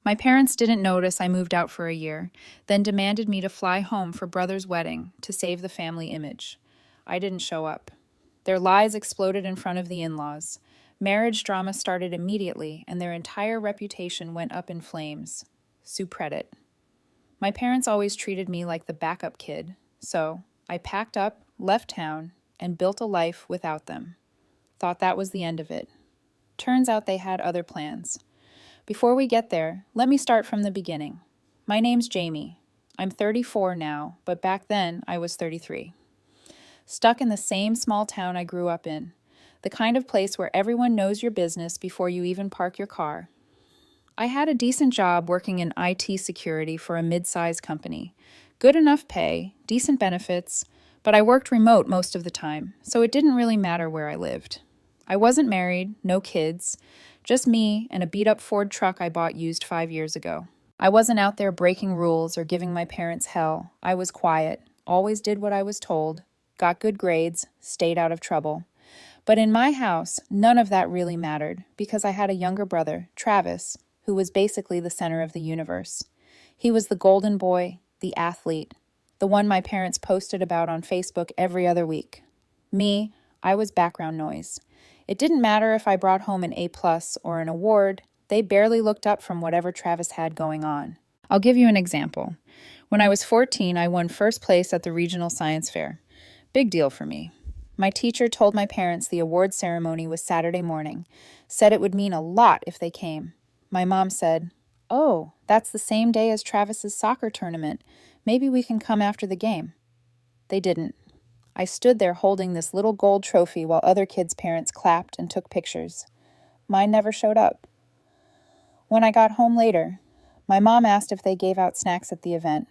My parents didn't notice I moved out for a year, then demanded me to fly home for brother's wedding to save the family image. I didn't show up. Their lies exploded in front of the in-laws. Marriage drama started immediately, and their entire reputation went up in flames. Subreddit. My parents always treated me like the backup kid, so I packed up, left town, and built a life without them. Thought that was the end of it. Turns out they had other plans. Before we get there, let me start from the beginning. My name's Jamie. I'm 34 now, but back then I was 33. Stuck in the same small town I grew up in, the kind of place where everyone knows your business before you even park your car. I had a decent job working in IT security for a mid-sized company. Good enough pay, decent benefits, but I worked remote most of the time, so it didn't really matter where I lived. I wasn't married, no kids, just me and a beat-up Ford truck I bought used 5 years ago. I wasn't out there breaking rules or giving my parents hell. I was quiet, always did what I was told, got good grades, stayed out of trouble. But in my house, none of that really mattered because I had a younger brother, Travis, who was basically the center of the universe. He was the golden boy, the athlete, the one my parents posted about on Facebook every other week. Me, I was background noise. It didn't matter if I brought home an A+ or an award, they barely looked up from whatever Travis had going on. I'll give you an example. When I was 14, I won first place at the regional science fair. Big deal for me. My teacher told my parents the award ceremony was Saturday morning, said it would mean a lot if they came. My mom said, "Oh, that's the same day as Travis's soccer tournament. Maybe we can come after the game." They didn't. I stood there holding this little gold trophy while other kids' parents clapped and took pictures. Mine never showed up. When I got home later, my mom asked if they gave out snacks at the event.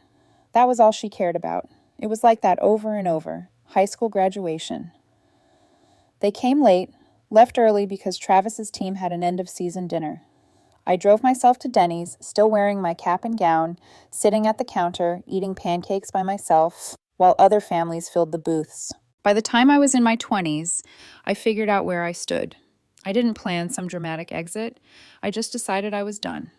That was all she cared about. It was like that over and over. High school graduation. They came late, left early because Travis's team had an end-of-season dinner. I drove myself to Denny's, still wearing my cap and gown, sitting at the counter, eating pancakes by myself, while other families filled the booths. By the time I was in my 20s, I figured out where I stood. I didn't plan some dramatic exit. I just decided I was done.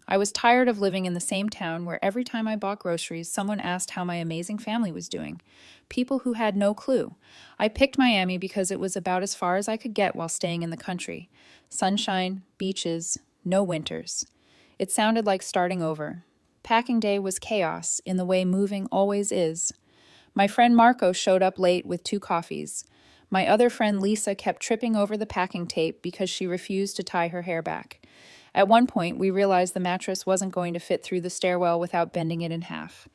I was tired of living in the same town where every time I bought groceries, someone asked how my amazing family was doing. People who had no clue. I picked Miami because it was about as far as I could get while staying in the country. Sunshine, beaches, no winters. It sounded like starting over. Packing day was chaos in the way moving always is. My friend Marco showed up late with 2 coffees. My other friend Lisa kept tripping over the packing tape because she refused to tie her hair back. At one point, we realized the mattress wasn't going to fit through the stairwell without bending it in half.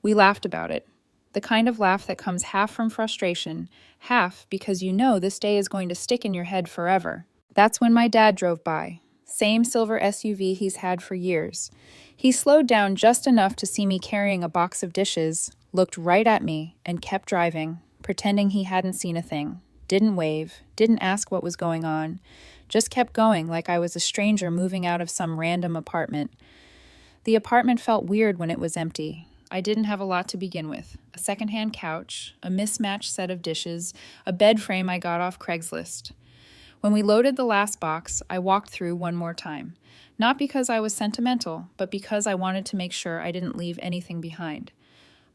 We laughed about it. The kind of laugh that comes half from frustration, half because you know this day is going to stick in your head forever. That's when my dad drove by. Same silver SUV he's had for years. He slowed down just enough to see me carrying a box of dishes, looked right at me, and kept driving, pretending he hadn't seen a thing. Didn't wave, didn't ask what was going on, just kept going like I was a stranger moving out of some random apartment. The apartment felt weird when it was empty. I didn't have a lot to begin with. A secondhand couch, a mismatched set of dishes, a bed frame I got off Craigslist. When we loaded the last box, I walked through one more time. Not because I was sentimental, but because I wanted to make sure I didn't leave anything behind.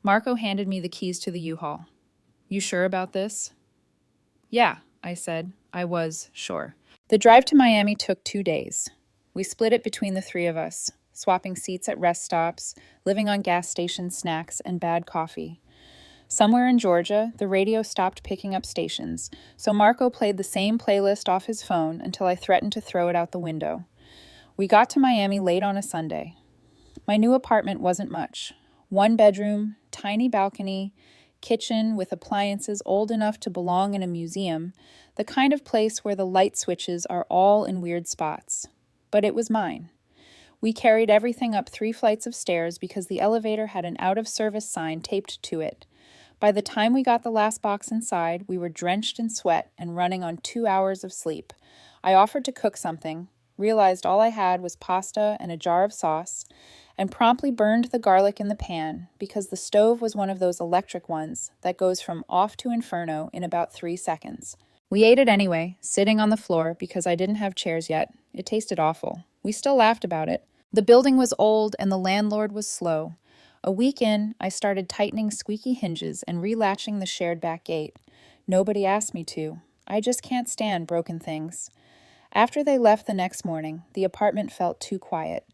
Marco handed me the keys to the U-Haul. "You sure about this?" "Yeah," I said. I was sure. The drive to Miami took 2 days. We split it between the 3 of us, swapping seats at rest stops, living on gas station snacks and bad coffee. Somewhere in Georgia, the radio stopped picking up stations, so Marco played the same playlist off his phone until I threatened to throw it out the window. We got to Miami late on a Sunday. My new apartment wasn't much. 1 bedroom, tiny balcony, kitchen with appliances old enough to belong in a museum, the kind of place where the light switches are all in weird spots. But it was mine. We carried everything up 3 flights of stairs because the elevator had an out-of-service sign taped to it. By the time we got the last box inside, we were drenched in sweat and running on 2 hours of sleep. I offered to cook something, realized all I had was pasta and a jar of sauce, and promptly burned the garlic in the pan because the stove was one of those electric ones that goes from off to inferno in about 3 seconds. We ate it anyway, sitting on the floor because I didn't have chairs yet. It tasted awful. We still laughed about it. The building was old and the landlord was slow. A week in, I started tightening squeaky hinges and relatching the shared back gate. Nobody asked me to. I just can't stand broken things. After they left the next morning, the apartment felt too quiet.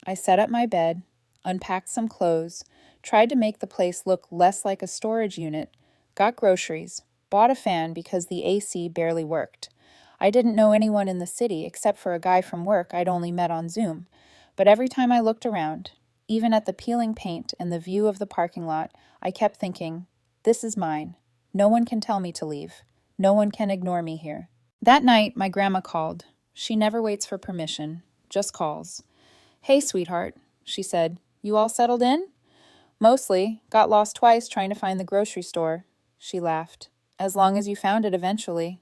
I set up my bed, unpacked some clothes, tried to make the place look less like a storage unit, got groceries, bought a fan because the AC barely worked. I didn't know anyone in the city except for a guy from work I'd only met on Zoom. But every time I looked around, even at the peeling paint and the view of the parking lot, I kept thinking, this is mine. No one can tell me to leave. No one can ignore me here. That night, my grandma called. She never waits for permission, just calls. Hey, sweetheart, she said. You all settled in? Mostly. Got lost twice trying to find the grocery store. She laughed. As long as you found it eventually.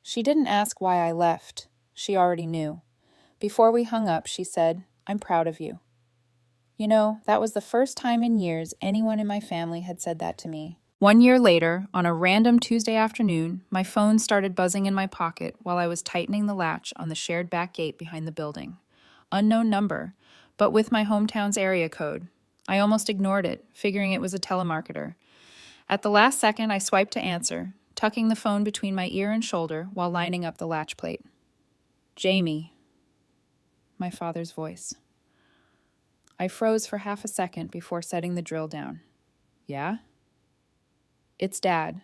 She didn't ask why I left. She already knew. Before we hung up, she said, I'm proud of you. You know, that was the first time in years anyone in my family had said that to me. 1 year later, on a random Tuesday afternoon, my phone started buzzing in my pocket while I was tightening the latch on the shared back gate behind the building. Unknown number, but with my hometown's area code. I almost ignored it, figuring it was a telemarketer. At the last second, I swiped to answer, tucking the phone between my ear and shoulder while lining up the latch plate. Jamie. My father's voice. I froze for half a second before setting the drill down. Yeah? It's Dad.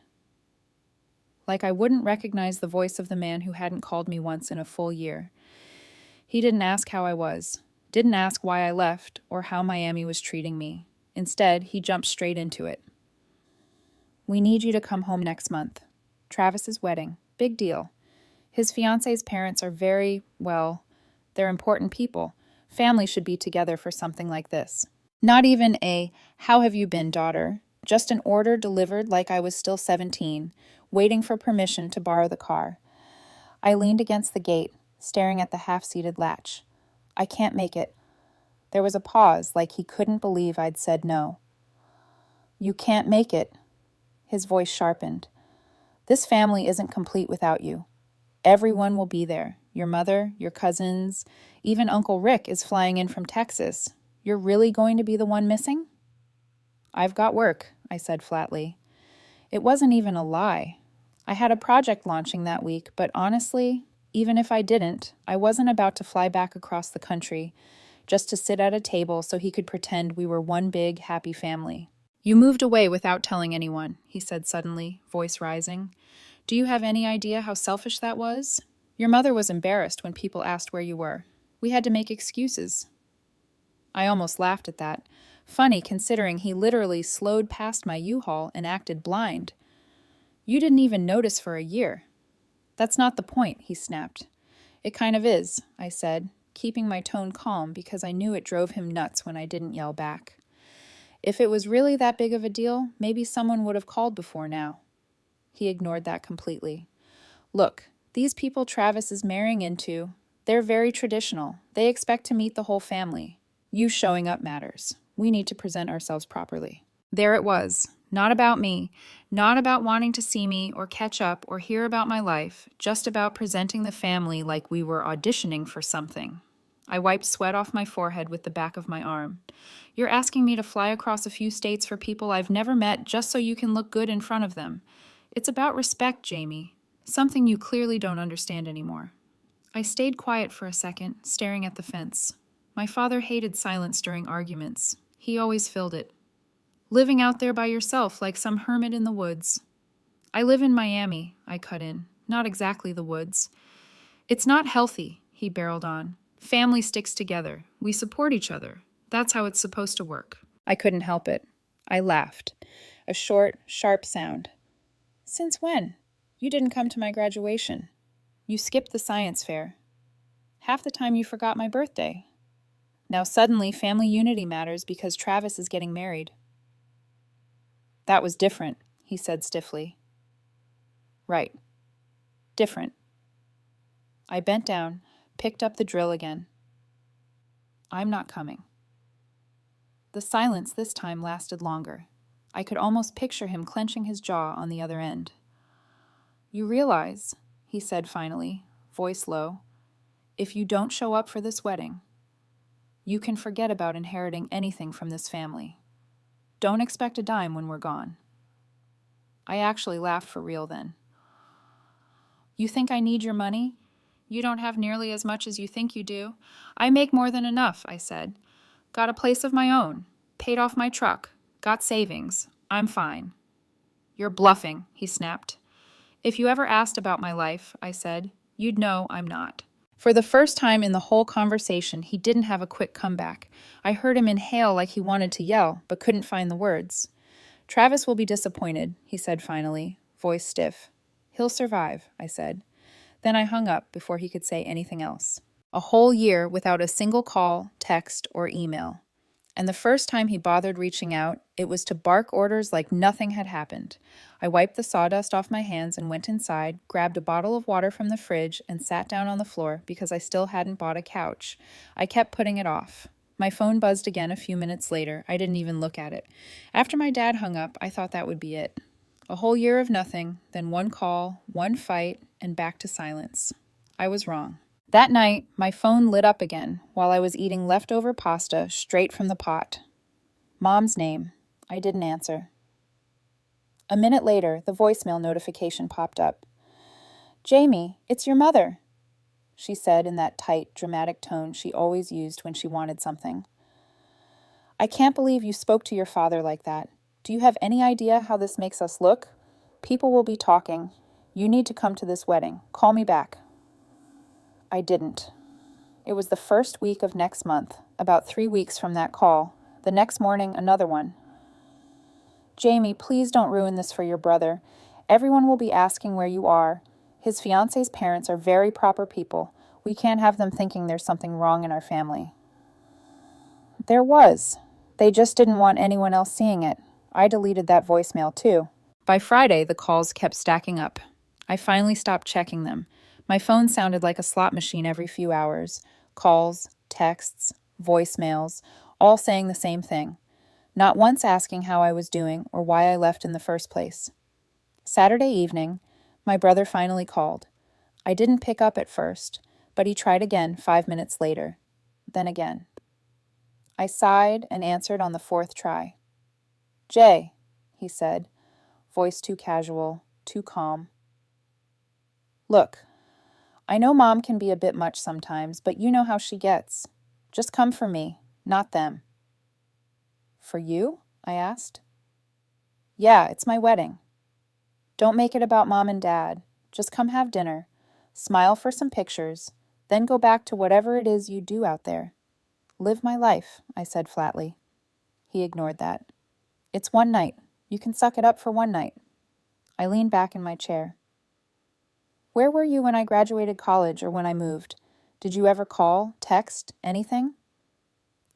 Like I wouldn't recognize the voice of the man who hadn't called me once in a full year. He didn't ask how I was, didn't ask why I left or how Miami was treating me. Instead, he jumped straight into it. We need you to come home next month. Travis's wedding. Big deal. His fiance's parents are they're important people. Family should be together for something like this. Not even a, how have you been, daughter? Just an order delivered like I was still 17, waiting for permission to borrow the car. I leaned against the gate, staring at the half-seated latch. I can't make it. There was a pause, like he couldn't believe I'd said no. You can't make it. His voice sharpened. This family isn't complete without you. Everyone will be there. Your mother, your cousins, even Uncle Rick is flying in from Texas. You're really going to be the one missing? I've got work, I said flatly. It wasn't even a lie. I had a project launching that week, but honestly, even if I didn't, I wasn't about to fly back across the country just to sit at a table so he could pretend we were one big, happy family. You moved away without telling anyone, he said suddenly, voice rising. Do you have any idea how selfish that was? Your mother was embarrassed when people asked where you were. We had to make excuses. I almost laughed at that. Funny considering he literally slowed past my U-Haul and acted blind. You didn't even notice for a year. That's not the point, he snapped. It kind of is, I said, keeping my tone calm because I knew it drove him nuts when I didn't yell back. If it was really that big of a deal, maybe someone would have called before now. He ignored that completely. Look, these people Travis is marrying into, they're very traditional. They expect to meet the whole family. You showing up matters. We need to present ourselves properly. There it was. Not about me. Not about wanting to see me or catch up or hear about my life. Just about presenting the family like we were auditioning for something. I wiped sweat off my forehead with the back of my arm. You're asking me to fly across a few states for people I've never met just so you can look good in front of them. It's about respect, Jamie. Something you clearly don't understand anymore. I stayed quiet for a second, staring at the fence. My father hated silence during arguments. He always filled it. Living out there by yourself like some hermit in the woods. I live in Miami, I cut in. Not exactly the woods. It's not healthy, he barreled on. Family sticks together. We support each other. That's how it's supposed to work. I couldn't help it. I laughed. A short, sharp sound. Since when? You didn't come to my graduation. You skipped the science fair. Half the time you forgot my birthday. Now suddenly family unity matters because Travis is getting married. That was different, he said stiffly. Right. Different. I bent down, picked up the drill again. I'm not coming. The silence this time lasted longer. I could almost picture him clenching his jaw on the other end. You realize, he said finally, voice low, if you don't show up for this wedding, You can forget about inheriting anything from this family. Don't expect a dime when we're gone." I actually laughed for real then. "You think I need your money? You don't have nearly as much as you think you do." "I make more than enough," I said. "Got a place of my own. Paid off my truck. Got savings. I'm fine." "You're bluffing," he snapped. "If you ever asked about my life," I said, "you'd know I'm not." For the first time in the whole conversation, he didn't have a quick comeback. I heard him inhale like he wanted to yell, but couldn't find the words. "Travis will be disappointed," he said finally, voice stiff. "He'll survive," I said. Then I hung up before he could say anything else. A whole year without a single call, text, or email. And the first time he bothered reaching out, it was to bark orders like nothing had happened. I wiped the sawdust off my hands and went inside, grabbed a bottle of water from the fridge, and sat down on the floor because I still hadn't bought a couch. I kept putting it off. My phone buzzed again a few minutes later. I didn't even look at it. After my dad hung up, I thought that would be it. A whole year of nothing, then one call, one fight, and back to silence. I was wrong. That night, my phone lit up again while I was eating leftover pasta straight from the pot. Mom's name. I didn't answer. A minute later, the voicemail notification popped up. "Jamie, it's your mother," she said in that tight, dramatic tone she always used when she wanted something. "I can't believe you spoke to your father like that. Do you have any idea how this makes us look? People will be talking. You need to come to this wedding. Call me back." I didn't. It was the first week of next month, about 3 weeks from that call. The next morning, another one. "Jamie, please don't ruin this for your brother. Everyone will be asking where you are. His fiance's parents are very proper people. We can't have them thinking there's something wrong in our family." There was. They just didn't want anyone else seeing it. I deleted that voicemail too. By Friday, the calls kept stacking up. I finally stopped checking them. My phone sounded like a slot machine every few hours. Calls, texts, voicemails, all saying the same thing. Not once asking how I was doing or why I left in the first place. Saturday evening, my brother finally called. I didn't pick up at first, but he tried again 5 minutes later. Then again. I sighed and answered on the fourth try. "Jay," he said, voice too casual, too calm. "Look, I know Mom can be a bit much sometimes, but you know how she gets. Just come for me, not them." "For you?" I asked. "Yeah, it's my wedding. Don't make it about Mom and Dad. Just come have dinner, smile for some pictures, then go back to whatever it is you do out there. Live my life," I said flatly. He ignored that. "It's one night. You can suck it up for one night." I leaned back in my chair. "Where were you when I graduated college or when I moved? Did you ever call, text, anything?"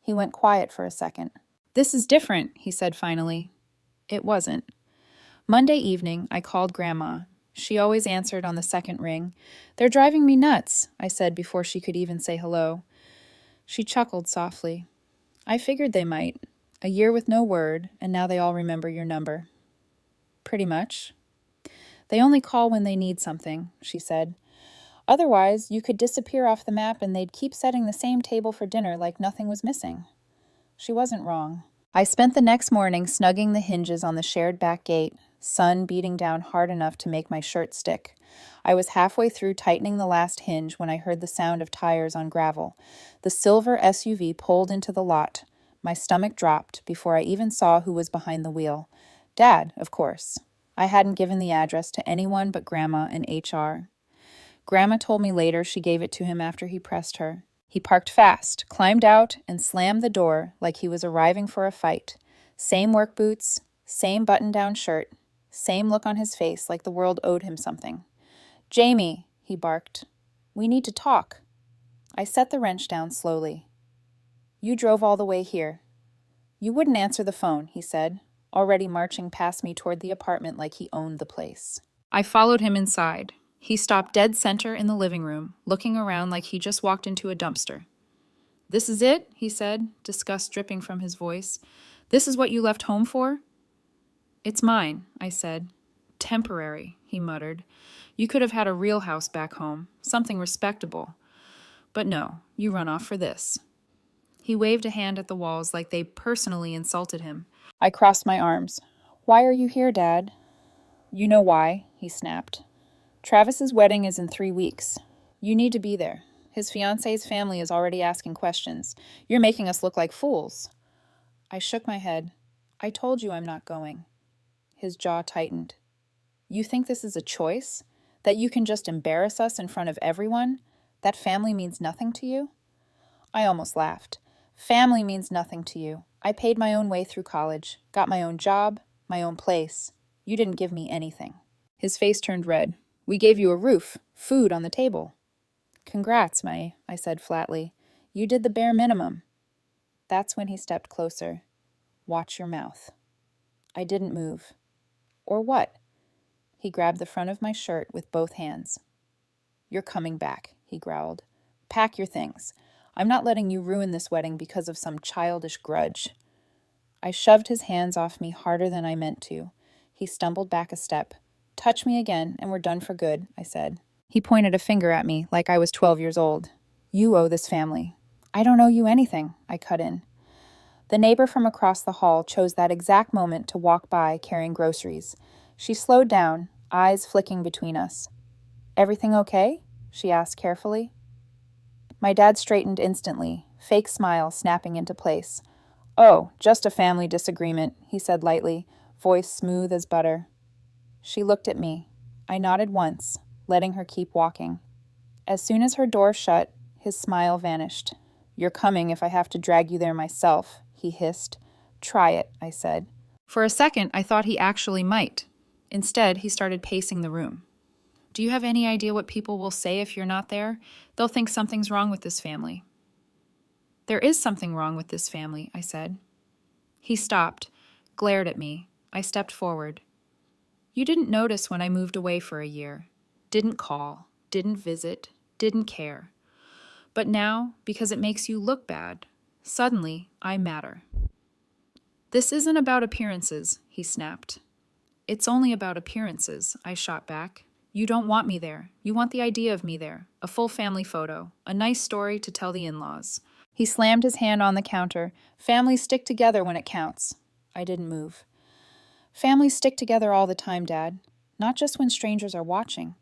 He went quiet for a second. "This is different," he said finally. It wasn't. Monday evening, I called Grandma. She always answered on the second ring. "They're driving me nuts," I said before she could even say hello. She chuckled softly. "I figured they might. A year with no word, and now they all remember your number." "Pretty much." "They only call when they need something," she said. "Otherwise, you could disappear off the map and they'd keep setting the same table for dinner like nothing was missing." She wasn't wrong. I spent the next morning snugging the hinges on the shared back gate, sun beating down hard enough to make my shirt stick. I was halfway through tightening the last hinge when I heard the sound of tires on gravel. The silver SUV pulled into the lot. My stomach dropped before I even saw who was behind the wheel. Dad, of course. I hadn't given the address to anyone but Grandma and HR. Grandma told me later she gave it to him after he pressed her. He parked fast, climbed out, and slammed the door like he was arriving for a fight. Same work boots, same button-down shirt, same look on his face like the world owed him something. "Jamie," he barked. "We need to talk." I set the wrench down slowly. "You drove all the way here." "You wouldn't answer the phone," he said, already marching past me toward the apartment like he owned the place. I followed him inside. He stopped dead center in the living room, looking around like he just walked into a dumpster. "This is it?" he said, disgust dripping from his voice. "This is what you left home for?" "It's mine," I said. "Temporary," he muttered. "You could have had a real house back home, something respectable. But no, you run off for this." He waved a hand at the walls like they personally insulted him. I crossed my arms. Why are you here, Dad? You know why, he snapped. Travis's wedding is in 3 weeks. You need to be there. His fiancée's family is already asking questions. You're making us look like fools. I shook my head. I told you I'm not going. His jaw tightened. You think this is a choice? That you can just embarrass us in front of everyone? That family means nothing to you? I almost laughed. Family means nothing to you. I paid my own way through college, got my own job, my own place. You didn't give me anything. His face turned red. We gave you a roof, food on the table. Congrats, May, I said flatly. You did the bare minimum. That's when he stepped closer. Watch your mouth. I didn't move. Or what? He grabbed the front of my shirt with both hands. You're coming back, he growled. Pack your things. I'm not letting you ruin this wedding because of some childish grudge. I shoved his hands off me harder than I meant to. He stumbled back a step. Touch me again, and we're done for good, I said. He pointed a finger at me like I was 12 years old. You owe this family. I don't owe you anything, I cut in. The neighbor from across the hall chose that exact moment to walk by carrying groceries. She slowed down, eyes flicking between us. Everything okay? She asked carefully. My dad straightened instantly, fake smile snapping into place. Oh, just a family disagreement, he said lightly, voice smooth as butter. She looked at me. I nodded once, letting her keep walking. As soon as her door shut, his smile vanished. You're coming if I have to drag you there myself, he hissed. Try it, I said. For a second, I thought he actually might. Instead, he started pacing the room. Do you have any idea what people will say if you're not there? They'll think something's wrong with this family. There is something wrong with this family, I said. He stopped, glared at me. I stepped forward. You didn't notice when I moved away for a year. Didn't call, didn't visit, didn't care. But now, because it makes you look bad, suddenly I matter. This isn't about appearances, he snapped. It's only about appearances, I shot back. You don't want me there. You want the idea of me there. A full family photo. A nice story to tell the in-laws. He slammed his hand on the counter. Families stick together when it counts. I didn't move. Families stick together all the time, Dad. Not just when strangers are watching.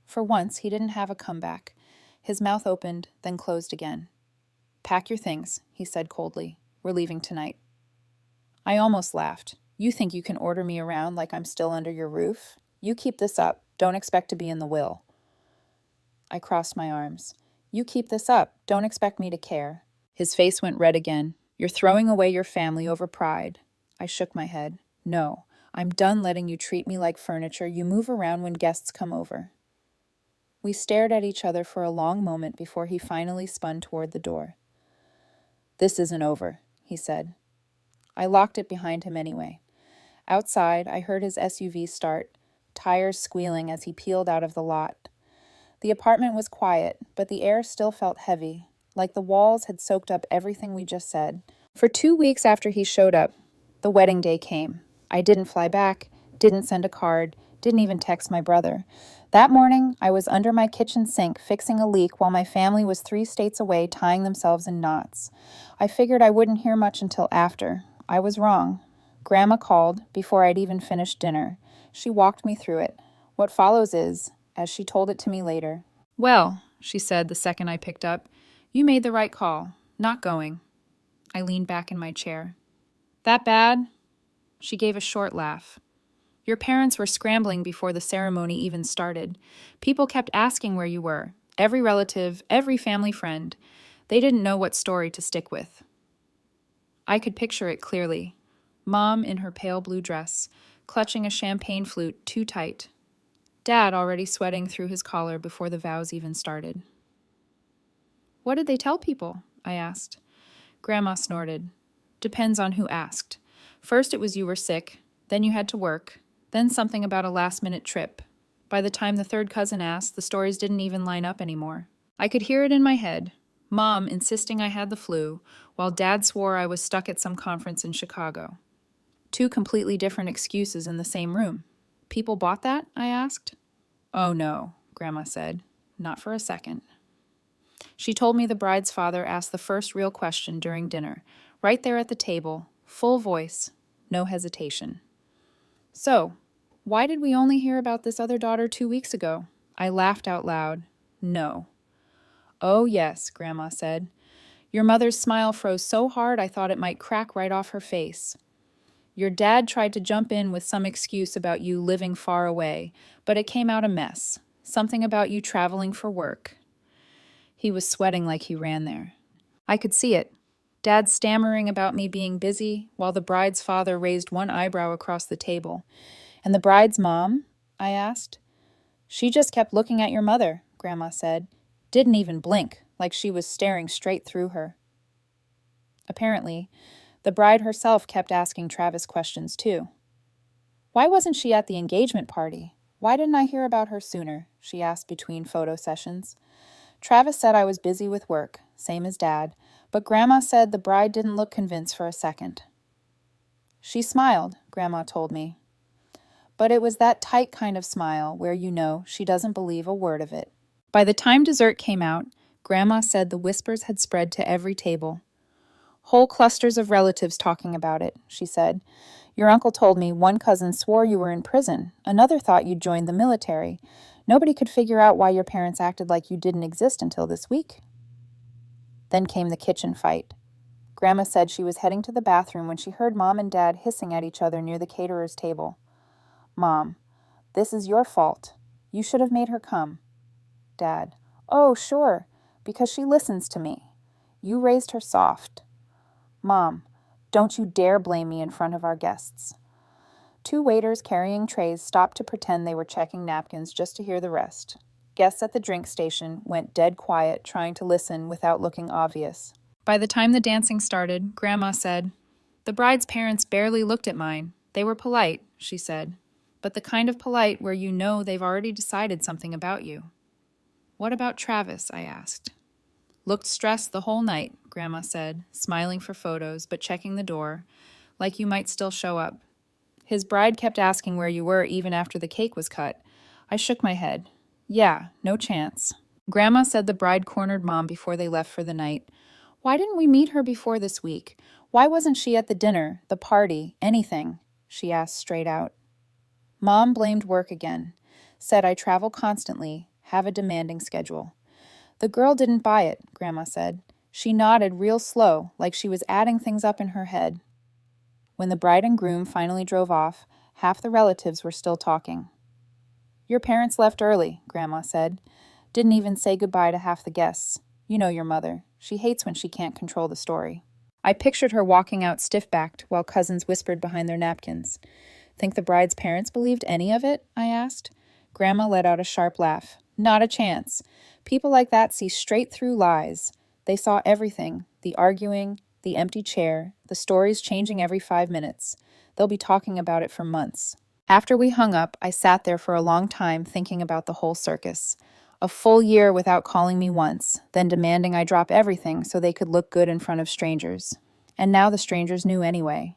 For once, he didn't have a comeback. His mouth opened, then closed again. Pack your things, he said coldly. We're leaving tonight. I almost laughed. You think you can order me around like I'm still under your roof? You keep this up. Don't expect to be in the will. I crossed my arms. You keep this up. Don't expect me to care. His face went red again. You're throwing away your family over pride. I shook my head. No, I'm done letting you treat me like furniture you move around when guests come over. We stared at each other for a long moment before he finally spun toward the door. This isn't over, he said. I locked it behind him anyway. Outside, I heard his SUV start, tires squealing as he peeled out of the lot. The apartment was quiet, but the air still felt heavy, like the walls had soaked up everything we just said. For 2 weeks after he showed up, the wedding day came. I didn't fly back, didn't send a card, didn't even text my brother. That morning, I was under my kitchen sink fixing a leak while my family was 3 states away tying themselves in knots. I figured I wouldn't hear much until after. I was wrong. Grandma called before I'd even finished dinner. She walked me through it. What follows is, as she told it to me later. Well, she said the second I picked up, you made the right call. Not going. I leaned back in my chair. That bad? She gave a short laugh. Your parents were scrambling before the ceremony even started. People kept asking where you were. Every relative, every family friend. They didn't know what story to stick with. I could picture it clearly. Mom in her pale blue dress, clutching a champagne flute too tight. Dad already sweating through his collar before the vows even started. What did they tell people? I asked. Grandma snorted. Depends on who asked. First it was you were sick, then you had to work, then something about a last-minute trip. By the time the third cousin asked, the stories didn't even line up anymore. I could hear it in my head. Mom insisting I had the flu, while Dad swore I was stuck at some conference in Chicago. 2 completely different excuses in the same room. People bought that? I asked. Oh no, Grandma said. Not for a second. She told me the bride's father asked the first real question during dinner, right there at the table, full voice, no hesitation. So, why did we only hear about this other daughter 2 weeks ago? I laughed out loud. No. Oh, yes, Grandma said. Your mother's smile froze so hard I thought it might crack right off her face. Your dad tried to jump in with some excuse about you living far away, but it came out a mess. Something about you traveling for work. He was sweating like he ran there. I could see it. Dad stammering about me being busy, while the bride's father raised one eyebrow across the table. And the bride's mom? I asked. She just kept looking at your mother, Grandma said. Didn't even blink, like she was staring straight through her. Apparently, the bride herself kept asking Travis questions too. Why wasn't she at the engagement party? Why didn't I hear about her sooner? She asked between photo sessions. Travis said I was busy with work, same as Dad, but Grandma said the bride didn't look convinced for a second. She smiled, Grandma told me. But it was that tight kind of smile where you know she doesn't believe a word of it. By the time dessert came out, Grandma said the whispers had spread to every table. Whole clusters of relatives talking about it, she said. Your uncle told me one cousin swore you were in prison. Another thought you'd joined the military. Nobody could figure out why your parents acted like you didn't exist until this week. Then came the kitchen fight. Grandma said she was heading to the bathroom when she heard Mom and Dad hissing at each other near the caterer's table. Mom, this is your fault. You should have made her come. Dad, oh, sure, because she listens to me. You raised her soft. Mom, don't you dare blame me in front of our guests. Two waiters carrying trays stopped to pretend they were checking napkins just to hear the rest. Guests at the drink station went dead quiet, trying to listen without looking obvious. By the time the dancing started, Grandma said, The bride's parents barely looked at mine. They were polite, she said, but the kind of polite where you know they've already decided something about you. What about Travis? I asked. Looked stressed the whole night, Grandma said, smiling for photos but checking the door, like you might still show up. His bride kept asking where you were even after the cake was cut. I shook my head. Yeah, no chance. Grandma said the bride cornered Mom before they left for the night. Why didn't we meet her before this week? Why wasn't she at the dinner, the party, anything? She asked straight out. Mom blamed work again. Said I travel constantly, have a demanding schedule. The girl didn't buy it, Grandma said. She nodded real slow, like she was adding things up in her head. When the bride and groom finally drove off, half the relatives were still talking. Your parents left early, Grandma said. Didn't even say goodbye to half the guests. You know your mother. She hates when she can't control the story. I pictured her walking out stiff-backed while cousins whispered behind their napkins. Think the bride's parents believed any of it? I asked. Grandma let out a sharp laugh. Not a chance. People like that see straight through lies. They saw everything, the arguing, the empty chair, the stories changing every 5 minutes. They'll be talking about it for months. After we hung up, I sat there for a long time thinking about the whole circus. A full year without calling me once, then demanding I drop everything so they could look good in front of strangers. And now the strangers knew anyway.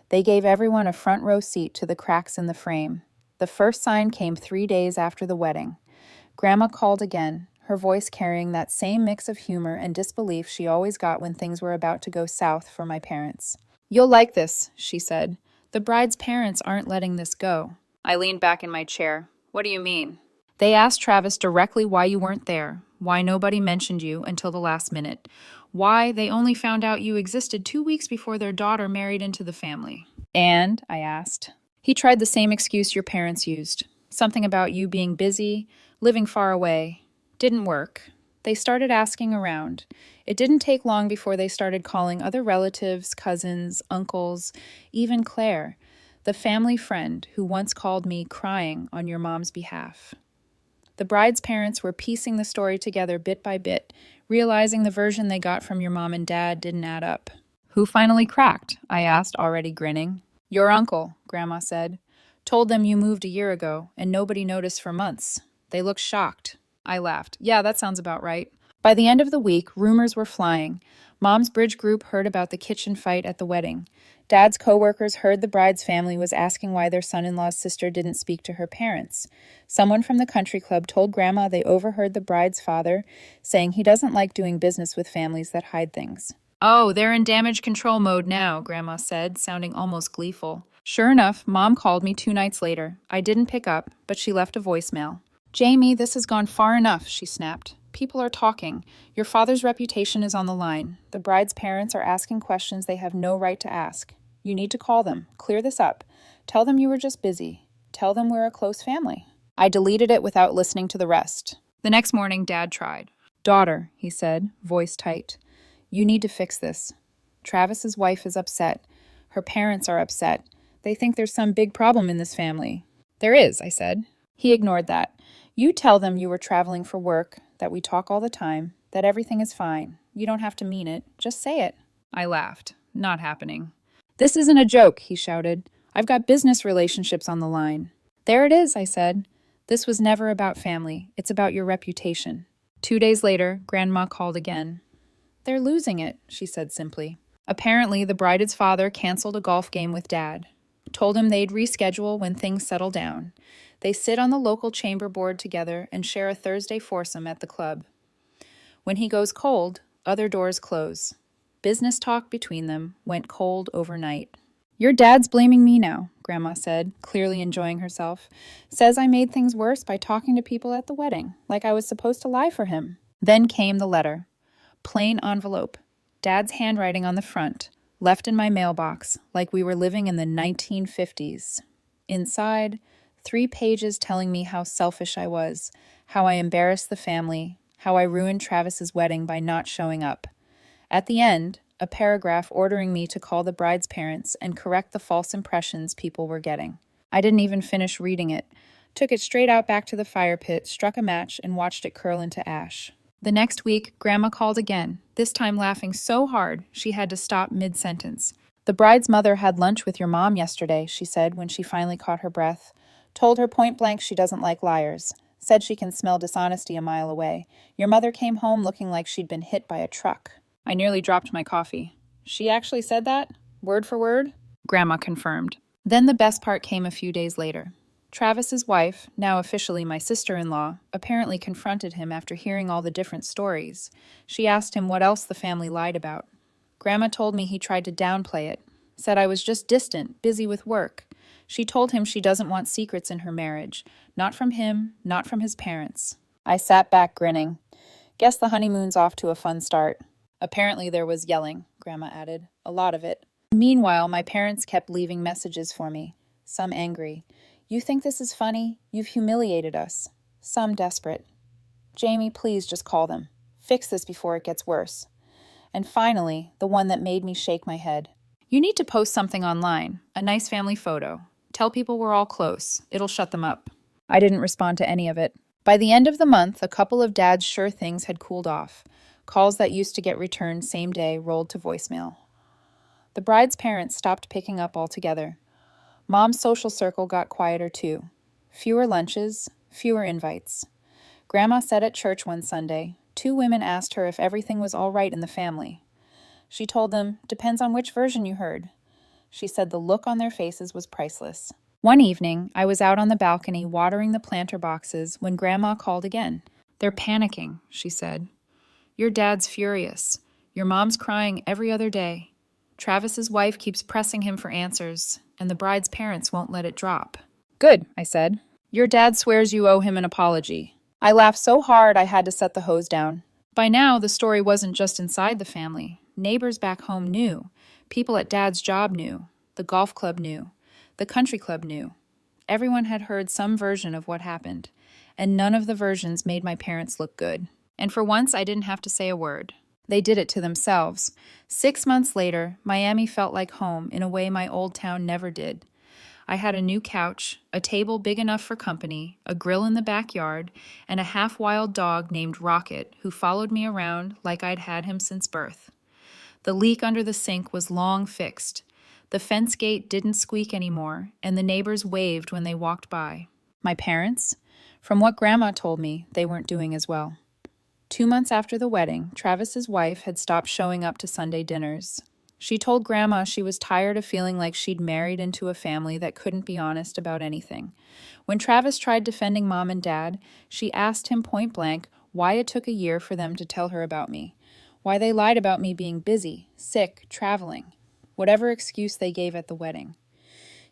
They gave everyone a front row seat to the cracks in the frame. The first sign came 3 days after the wedding. Grandma called again, her voice carrying that same mix of humor and disbelief she always got when things were about to go south for my parents. You'll like this, she said. The bride's parents aren't letting this go. I leaned back in my chair. What do you mean? They asked Travis directly why you weren't there, why nobody mentioned you until the last minute, why they only found out you existed 2 weeks before their daughter married into the family. And, I asked. He tried the same excuse your parents used. Something about you being busy, living far away. Didn't work. They started asking around. It didn't take long before they started calling other relatives, cousins, uncles, even Claire, the family friend who once called me crying on your mom's behalf. The bride's parents were piecing the story together bit by bit, realizing the version they got from your mom and dad didn't add up. Who finally cracked? I asked, already grinning. Your uncle, Grandma said. Told them you moved a year ago, and nobody noticed for months. They looked shocked. I laughed. Yeah, that sounds about right. By the end of the week, rumors were flying. Mom's bridge group heard about the kitchen fight at the wedding. Dad's coworkers heard the bride's family was asking why their son-in-law's sister didn't speak to her parents. Someone from the country club told Grandma they overheard the bride's father saying he doesn't like doing business with families that hide things. "Oh, they're in damage control mode now," Grandma said, sounding almost gleeful. Sure enough, Mom called me 2 nights later. I didn't pick up, but she left a voicemail. "Jamie, this has gone far enough," she snapped. "People are talking. Your father's reputation is on the line. The bride's parents are asking questions they have no right to ask. You need to call them. Clear this up. Tell them you were just busy. Tell them we're a close family." I deleted it without listening to the rest. The next morning, Dad tried. "Daughter," he said, voice tight, "you need to fix this. Travis's wife is upset. Her parents are upset. They think there's some big problem in this family." "There is," I said. He ignored that. "You tell them you were traveling for work, that we talk all the time, that everything is fine. You don't have to mean it. Just say it." I laughed. Not happening. "This isn't a joke," he shouted. "I've got business relationships on the line." "There it is," I said. "This was never about family. It's about your reputation." 2 days later, Grandma called again. "They're losing it," she said simply. Apparently, the bride's father canceled a golf game with Dad. Told him they'd reschedule when things settle down. They sit on the local chamber board together and share a Thursday foursome at the club. When he goes cold, other doors close. Business talk between them went cold overnight. "Your dad's blaming me now," Grandma said, clearly enjoying herself. "Says I made things worse by talking to people at the wedding, like I was supposed to lie for him." Then came the letter. Plain envelope. Dad's handwriting on the front, left in my mailbox, like we were living in the 1950s. Inside, 3 pages telling me how selfish I was, how I embarrassed the family, how I ruined Travis's wedding by not showing up. At the end, a paragraph ordering me to call the bride's parents and correct the false impressions people were getting. I didn't even finish reading it. Took it straight out back to the fire pit, struck a match, and watched it curl into ash. The next week, Grandma called again, this time laughing so hard she had to stop mid-sentence. "The bride's mother had lunch with your mom yesterday," she said when she finally caught her breath. "Told her point blank she doesn't like liars. Said she can smell dishonesty a mile away. Your mother came home looking like she'd been hit by a truck." I nearly dropped my coffee. "She actually said that? Word for word?" Grandma confirmed. Then the best part came a few days later. Travis's wife, now officially my sister-in-law, apparently confronted him after hearing all the different stories. She asked him what else the family lied about. Grandma told me he tried to downplay it, said I was just distant, busy with work. She told him she doesn't want secrets in her marriage, not from him, not from his parents. I sat back grinning. Guess the honeymoon's off to a fun start. Apparently there was yelling, Grandma added, a lot of it. Meanwhile, my parents kept leaving messages for me, some angry. "You think this is funny? You've humiliated us." Some desperate. "Jamie, please just call them. Fix this before it gets worse." And finally, the one that made me shake my head. "You need to post something online, a nice family photo. Tell people we're all close. It'll shut them up." I didn't respond to any of it. By the end of the month, a couple of Dad's sure things had cooled off. Calls that used to get returned same day rolled to voicemail. The bride's parents stopped picking up altogether. Mom's social circle got quieter too. Fewer lunches, fewer invites. Grandma said at church one Sunday, 2 women asked her if everything was all right in the family. She told them, "Depends on which version you heard." She said the look on their faces was priceless. One evening, I was out on the balcony watering the planter boxes when Grandma called again. "They're panicking," she said. "Your dad's furious. Your mom's crying every other day. Travis's wife keeps pressing him for answers, and the bride's parents won't let it drop." "Good," I said. "Your dad swears you owe him an apology." I laughed so hard I had to set the hose down. By now, the story wasn't just inside the family. Neighbors back home knew. People at Dad's job knew. The golf club knew. The country club knew. Everyone had heard some version of what happened, and none of the versions made my parents look good. And for once, I didn't have to say a word. They did it to themselves. 6 months later, Miami felt like home in a way my old town never did. I had a new couch, a table big enough for company, a grill in the backyard, and a half-wild dog named Rocket who followed me around like I'd had him since birth. The leak under the sink was long fixed. The fence gate didn't squeak anymore, and the neighbors waved when they walked by. My parents? From what Grandma told me, they weren't doing as well. 2 months after the wedding, Travis's wife had stopped showing up to Sunday dinners. She told Grandma she was tired of feeling like she'd married into a family that couldn't be honest about anything. When Travis tried defending Mom and Dad, she asked him point blank why it took a year for them to tell her about me, why they lied about me being busy, sick, traveling, whatever excuse they gave at the wedding.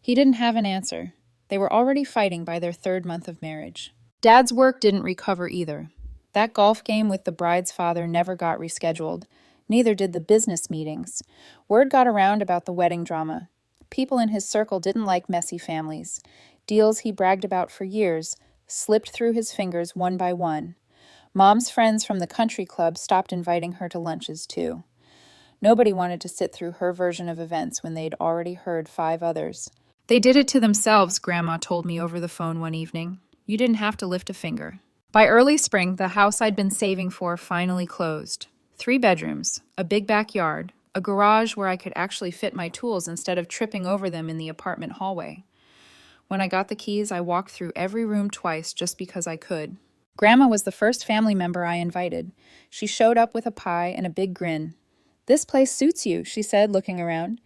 He didn't have an answer. They were already fighting by their 3rd month of marriage. Dad's work didn't recover either. That golf game with the bride's father never got rescheduled. Neither did the business meetings. Word got around about the wedding drama. People in his circle didn't like messy families. Deals he bragged about for years slipped through his fingers one by one. Mom's friends from the country club stopped inviting her to lunches too. Nobody wanted to sit through her version of events when they'd already heard 5 others. They did it to themselves, Grandma told me over the phone one evening. You didn't have to lift a finger. By early spring, the house I'd been saving for finally closed. 3 bedrooms, a big backyard, a garage where I could actually fit my tools instead of tripping over them in the apartment hallway. When I got the keys, I walked through every room twice just because I could. Grandma was the first family member I invited. She showed up with a pie and a big grin. "This place suits you," she said, looking around.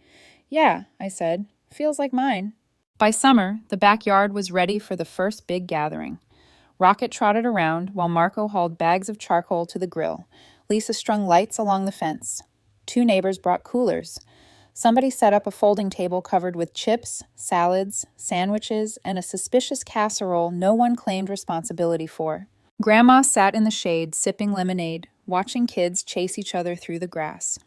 "Yeah," I said. "Feels like mine." By summer, the backyard was ready for the first big gathering. Rocket trotted around while Marco hauled bags of charcoal to the grill. Lisa strung lights along the fence. 2 neighbors brought coolers. Somebody set up a folding table covered with chips, salads, sandwiches, and a suspicious casserole no one claimed responsibility for. Grandma sat in the shade, sipping lemonade, watching kids chase each other through the grass.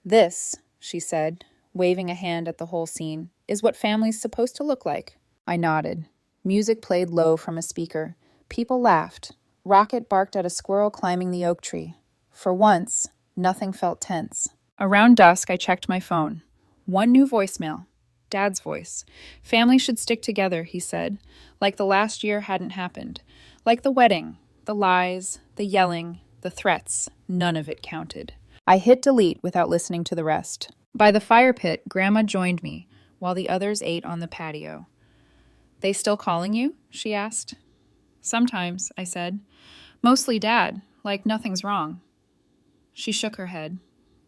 "This," she said, waving a hand at the whole scene, "is what family's supposed to look like." I nodded. Music played low from a speaker. People laughed. Rocket barked at a squirrel climbing the oak tree. For once, nothing felt tense. Around dusk, I checked my phone. 1 new voicemail. Dad's voice. "Family should stick together," he said, like the last year hadn't happened. Like the wedding, the lies, the yelling, the threats, none of it counted. I hit delete without listening to the rest. By the fire pit, Grandma joined me, while the others ate on the patio. "They still calling you?" she asked. "Sometimes," I said. "Mostly Dad, like nothing's wrong." She shook her head.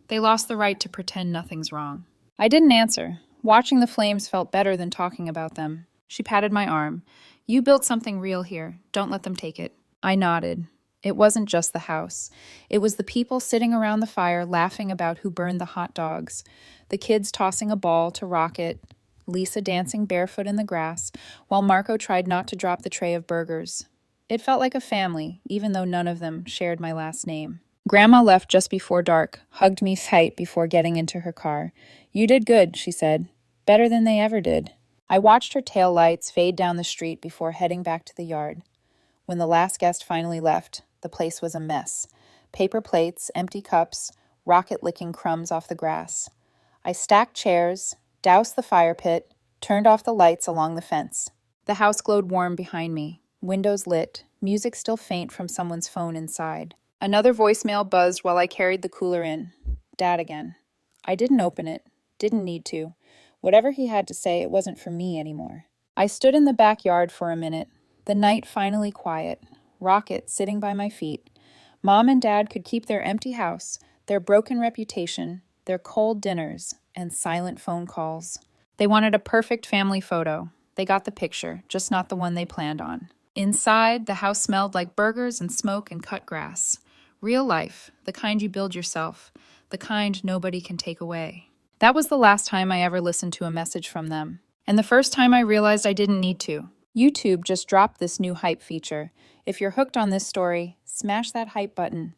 "They lost the right to pretend nothing's wrong." I didn't answer. Watching the flames felt better than talking about them. She patted my arm. "You built something real here. Don't let them take it." I nodded. It wasn't just the house. It was the people sitting around the fire laughing about who burned the hot dogs, the kids tossing a ball to Rocket, Lisa dancing barefoot in the grass, while Marco tried not to drop the tray of burgers. It felt like a family, even though none of them shared my last name. Grandma left just before dark, hugged me tight before getting into her car. "You did good," she said. "Better than they ever did." I watched her tail lights fade down the street before heading back to the yard. When the last guest finally left, the place was a mess. Paper plates, empty cups, Rocket licking crumbs off the grass. I stacked chairs, doused the fire pit, turned off the lights along the fence. The house glowed warm behind me, windows lit, music still faint from someone's phone inside. Another voicemail buzzed while I carried the cooler in. Dad again. I didn't open it, didn't need to. Whatever he had to say, it wasn't for me anymore. I stood in the backyard for a minute, the night finally quiet, Rocket sitting by my feet. Mom and Dad could keep their empty house, their broken reputation, their cold dinners, and silent phone calls. They wanted a perfect family photo. They got the picture, just not the one they planned on. Inside, the house smelled like burgers and smoke and cut grass. Real life, the kind you build yourself, the kind nobody can take away. That was the last time I ever listened to a message from them. And the first time I realized I didn't need to. YouTube just dropped this new hype feature. If you're hooked on this story, smash that hype button.